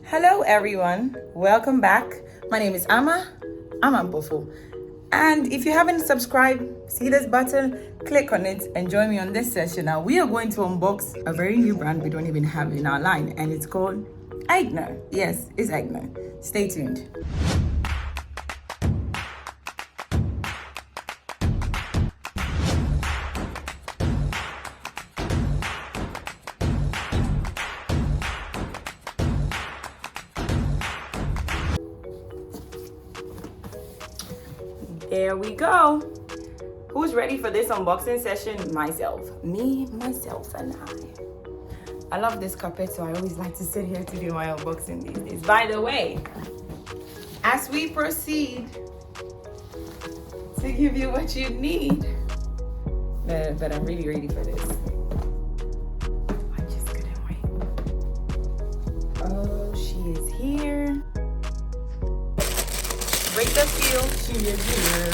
Hello everyone, welcome back. My name is I'm Ampofo. And if you haven't subscribed, see this button, click on it and join me on this session. Now we are going to unbox a very new brand we don't even have in our line, and it's called AIGNER. Yes, it's AIGNER. Stay tuned. There we go. Who's ready for this unboxing session? Myself. Me, myself, and I love this carpet, so I always like to sit here to do my unboxing these days. By the way, as we proceed to give you what you need, but I'm really ready for this. I just couldn't wait. Oh, she is here. Break the seal, she is here.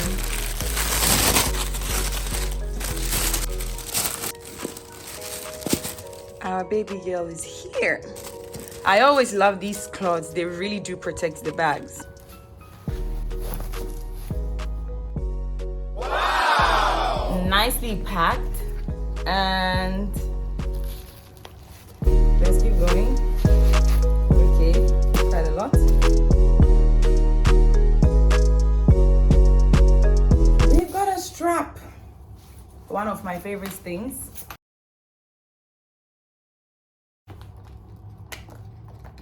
Our baby girl is here. I always love these cloths. They really do protect the bags. Wow! Nicely packed. And let's keep going. Okay, quite a lot. Strap, one of my favorite things.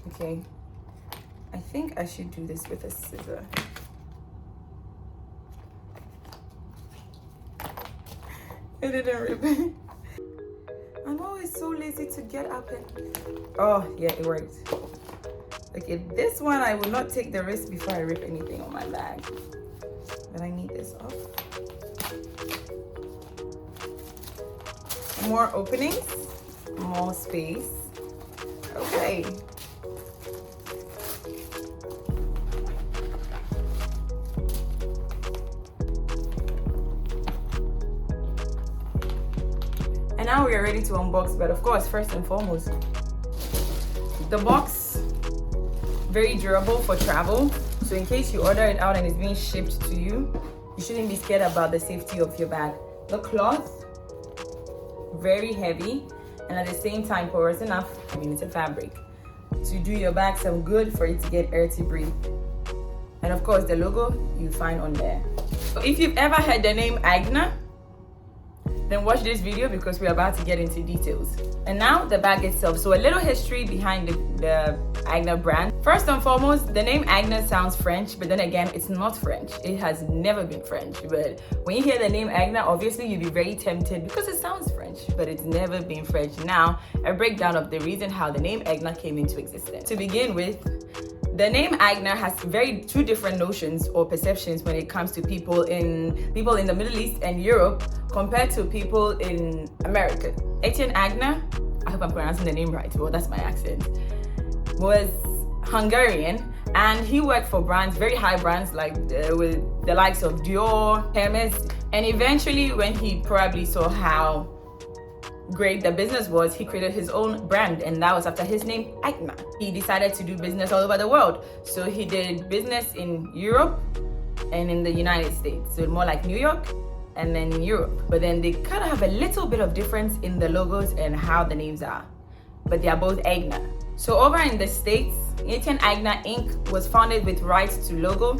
Okay, I think I should do this with a scissor. It didn't rip. I'm always so lazy to get up and... Oh yeah, it worked. Okay, this one I will not take the risk before I rip anything on my bag. But I need this off. More openings, more space. Okay. And now we are ready to unbox, but of course, first and foremost, the box, very durable for travel. So in case you order it out and it's being shipped to you, you shouldn't be scared about the safety of your bag. The cloth, very heavy and at the same time porous enough, I mean it's a fabric, to do your bag some good for it to get air to breathe. And of course the logo you find on there. So if you've ever heard the name AIGNER, then watch this video because we're about to get into details. And now the bag itself. So a little history behind the AIGNER brand. First and foremost, the name AIGNER sounds French, but then again, it's not French. It has never been French. But when you hear the name AIGNER, obviously you'll be very tempted because it sounds French, but it's never been French. Now, a breakdown of the reason how the name AIGNER came into existence. To begin with, the name AIGNER has two different notions or perceptions when it comes to people in the Middle East and Europe compared to people in America. Etienne AIGNER, I hope I'm pronouncing the name right, well that's my accent, was Hungarian, and he worked for brands, very high brands like with the likes of Dior, Hermes, and eventually when he probably saw how great the business was, he created his own brand, and that was after his name AIGNER. He decided to do business all over the world, so he did business in Europe and in the United States, so more like New York and then in Europe. But then they kind of have a little bit of difference in the logos and how the names are, but they are both AIGNER. So over in the States, Etienne AIGNER Inc. was founded with rights to logo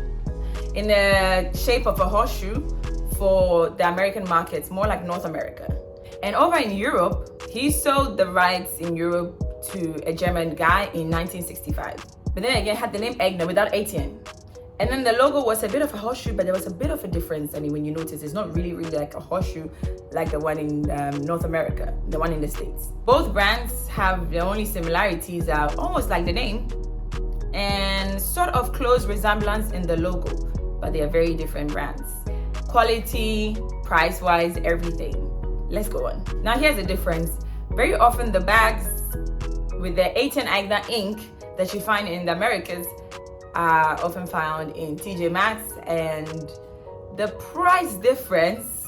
in the shape of a horseshoe for the American markets, more like North America. And over in Europe, he sold the rights in Europe to a German guy in 1965. But then again, had the name AIGNER without Etienne. And then the logo was a bit of a horseshoe, but there was a bit of a difference. I mean, when you notice, it's not really like a horseshoe like the one in North America, the one in the States. Both brands have the only similarities are almost like the name and sort of close resemblance in the logo, but they are very different brands. Quality, price-wise, everything. Let's go on. Now here's the difference. Very often the bags with the Etienne AIGNER Inc. that you find in the Americas are often found in TJ Maxx, and the price difference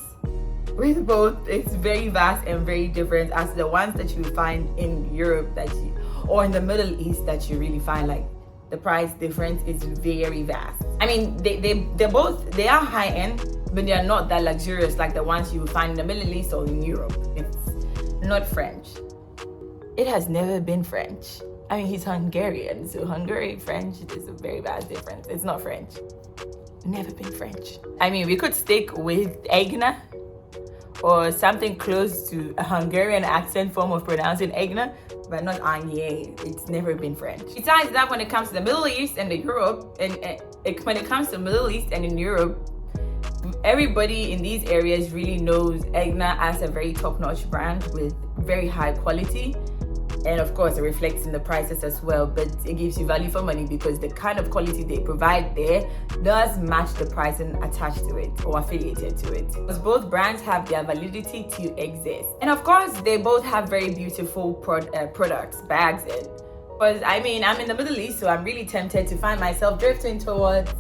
with both is very vast and very different as the ones that you find in Europe that you, or in the Middle East that you really find like the price difference is very vast. I mean, they are high end, but they are not that luxurious like the ones you find in the Middle East or in Europe. It's not French. It has never been French. I mean, he's Hungarian, so Hungary, French, is a very vast difference. It's not French. Never been French. I mean, we could stick with AIGNER or something close to a Hungarian accent form of pronouncing AIGNER, but not AIGNER. It's never been French. Besides that, when it comes to the Middle East and the Europe, when it comes to the Middle East and in Europe, everybody in these areas really knows AIGNER as a very top-notch brand with very high quality. And of course, it reflects in the prices as well, but it gives you value for money because the kind of quality they provide there does match the pricing attached to it or affiliated to it. Because both brands have their validity to exist. And of course, they both have very beautiful products, bags. Because I mean, I'm in the Middle East, so I'm really tempted to find myself drifting towards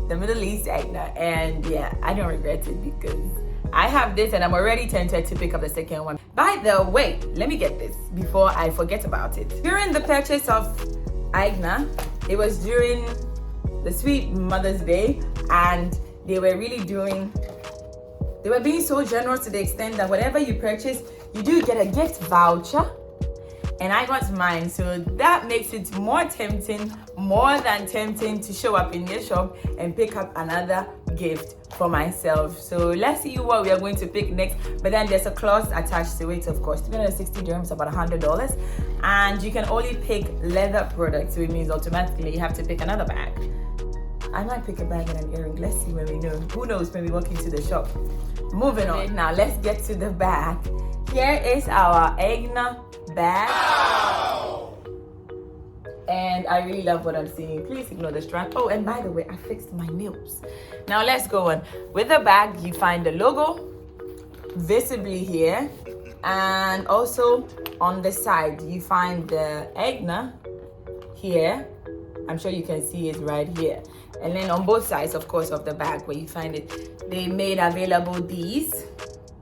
the Middle East AIGNER. And yeah, I don't regret it because I have this and I'm already tempted to pick up the second one. By the way, let me get this before I forget about it. During the purchase of AIGNER, it was during the sweet Mother's Day, and they were being so generous to the extent that whatever you purchase, you do get a gift voucher. And I got mine, so that makes it more than tempting to show up in your shop and pick up another gift for myself. So let's see what we are going to pick next. But then there's a clause attached to it, of course. 360 dirhams, about $100, and you can only pick leather products, so it means automatically you have to pick another bag. I might pick a bag and an earring. Let's see when we know. Who knows when we walk into the shop. Moving on. Now let's get to the bag. Here is our AIGNER bag. Wow. And I really love what I'm seeing. Please ignore the strap. Oh, and by the way, I fixed my nails. Now let's go on. With the bag, you find the logo visibly here, and also on the side you find the AIGNER here. I'm sure you can see it right here. And then on both sides, of course, of the bag where you find it, they made available these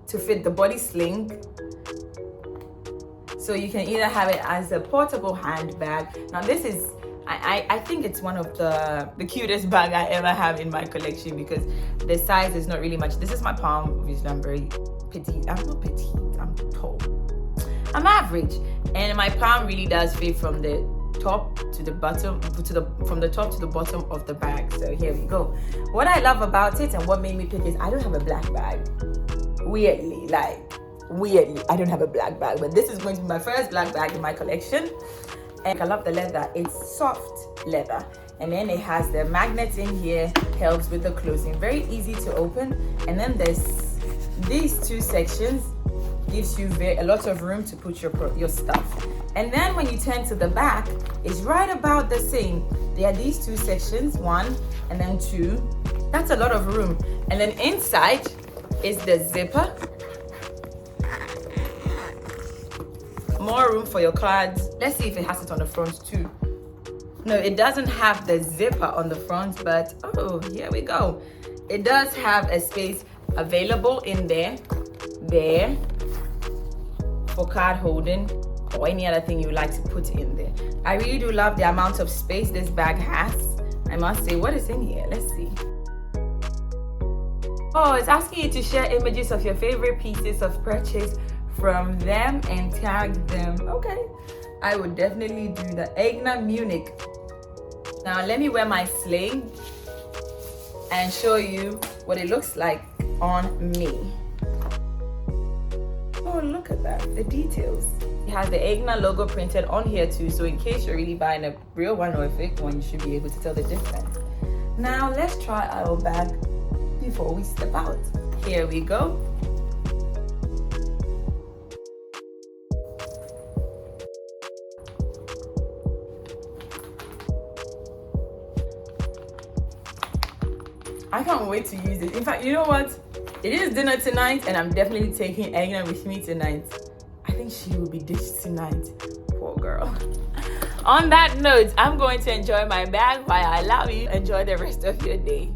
to fit the body sling. So you can either have it as a portable handbag. Now this is, I think it's one of the cutest bag I ever have in my collection because the size is not really much. This is my palm, obviously I'm very petite. I'm not petite, I'm tall. I'm average. And my palm really does fit from the top to the bottom, from the top to the bottom of the bag. So here we go. What I love about it and what made me pick is I don't have a black bag. Weirdly, I don't have a black bag, but this is going to be my first black bag in my collection. And I love the leather. It's soft leather, and then it has the magnets in here, helps with the closing, very easy to open. And then there's these two sections, gives you a lot of room to put your stuff. And then when you turn to the back, it's right about the same. There are these two sections, one and then two. That's a lot of room. And then inside is the zipper. More room for your cards. Let's see if it has it on the front too. No, it doesn't have the zipper on the front, but oh, here we go. It does have a space available in there for card holding or any other thing you like to put in there. I really do love the amount of space this bag has. I must say, what is in here? Let's see. Oh, it's asking you to share images of your favorite pieces of purchase from them and tag them. Okay, I would definitely do that. AIGNER Munich. Now let me wear my sling and show you what it looks like on me. Oh, look at that, the details. It has the AIGNER logo printed on here too, so in case you're really buying a real one or a fake one, you should be able to tell the difference. Now let's try our bag before we step out. Here we go. I can't wait to use it. In fact, you know what? It is dinner tonight, and I'm definitely taking AIGNER with me tonight. I think she will be dished tonight. Poor girl. On that note, I'm going to enjoy my bag while I allow you to enjoy the rest of your day.